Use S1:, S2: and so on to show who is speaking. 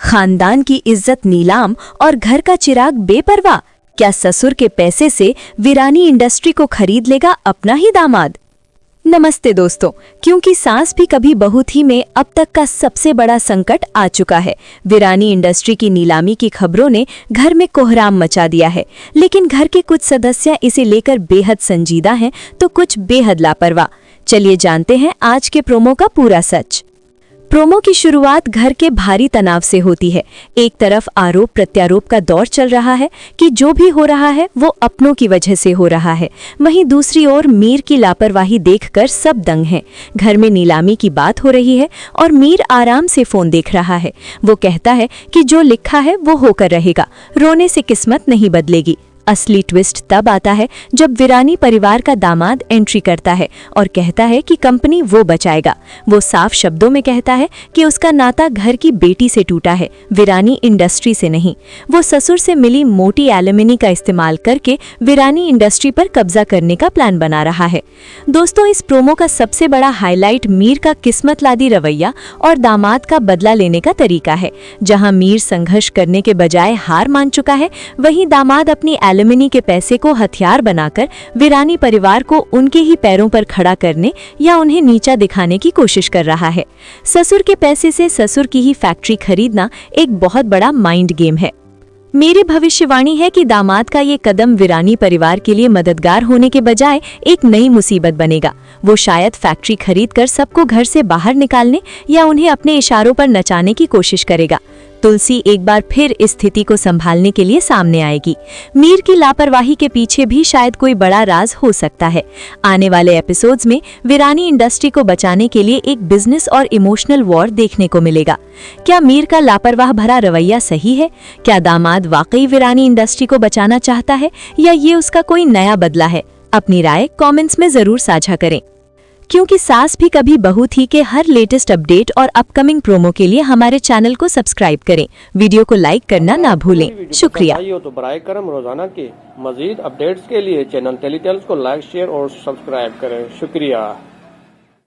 S1: खानदान की इज्जत नीलाम और घर का चिराग बेपरवाह। क्या ससुर के पैसे से वीरानी इंडस्ट्री को खरीद लेगा अपना ही दामाद? नमस्ते दोस्तों, क्योंकि सास भी कभी बहू थी में अब तक का सबसे बड़ा संकट आ चुका है। वीरानी इंडस्ट्री की नीलामी की खबरों ने घर में कोहराम मचा दिया है, लेकिन घर के कुछ सदस्य इसे लेकर बेहद संजीदा हैं तो कुछ बेहद लापरवाह। चलिए जानते हैं आज के प्रोमो का पूरा सच। प्रोमो की शुरुआत घर के भारी तनाव से होती है। एक तरफ आरोप प्रत्यारोप का दौर चल रहा है कि जो भी हो रहा है वो अपनों की वजह से हो रहा है। वहीं दूसरी ओर मीर की लापरवाही देखकर सब दंग हैं। घर में नीलामी की बात हो रही है और मीर आराम से फोन देख रहा है। वो कहता है कि जो लिखा है वो होकर रहेगा, रोने से किस्मत नहीं बदलेगी। असली ट्विस्ट तब आता है जब वीरानी परिवार का दामाद एंट्री करता है और कहता है कि कंपनी वो बचाएगा। वो साफ शब्दों में कहता है कि उसका नाता घर की बेटी से टूटा है, वीरानी इंडस्ट्री से नहीं। वो ससुर से मिली मोटी एल्यूमिनी का इस्तेमाल करके वीरानी इंडस्ट्री पर कब्जा करने का प्लान बना रहा है। दोस्तों, इस प्रोमो का सबसे बड़ा हाईलाइट मीर का किस्मतलादी रवैया और दामाद का बदला लेने का तरीका है। जहां मीर संघर्ष करने के बजाय हार मान चुका है, वहीं दामाद अपनी एल्यूमिनी के पैसे को हथियार बनाकर वीरानी परिवार को उनके ही पैरों पर खड़ा करने या उन्हें नीचा दिखाने की कोशिश कर रहा है। ससुर के पैसे से ससुर की ही फैक्ट्री खरीदना एक बहुत बड़ा माइंड गेम है। मेरी भविष्यवाणी है कि दामाद का ये कदम वीरानी परिवार के लिए मददगार होने के बजाय एक नई मुसीबत बनेगा। वो शायद फैक्ट्री खरीदकर सबको घर से बाहर निकालने या उन्हें अपने इशारों पर नचाने की कोशिश करेगा। तुलसी एक बार फिर इस स्थिति को संभालने के लिए सामने आएगी। मीर की लापरवाही के पीछे भी शायद कोई बड़ा राज हो सकता है। आने वाले एपिसोड्स में वीरानी इंडस्ट्री को बचाने के लिए एक बिजनेस और इमोशनल वॉर देखने को मिलेगा। क्या मीर का लापरवाह भरा रवैया सही है? क्या दामाद वाकई वीरानी इंडस्ट्री को बचाना चाहता है या ये उसका कोई नया बदला है? अपनी राय कमेंट्स में जरूर साझा करें। क्योंकि सास भी कभी बहू थी के हर लेटेस्ट अपडेट और अपकमिंग प्रोमो के लिए हमारे चैनल को सब्सक्राइब करें। वीडियो को लाइक करना ना भूलें। शुक्रिया।
S2: तो बराए करम रोजाना के मजीद अपडेट्स के लिए चैनल टेलीटेल्स को लाइक, शेयर और सब्सक्राइब करें। शुक्रिया।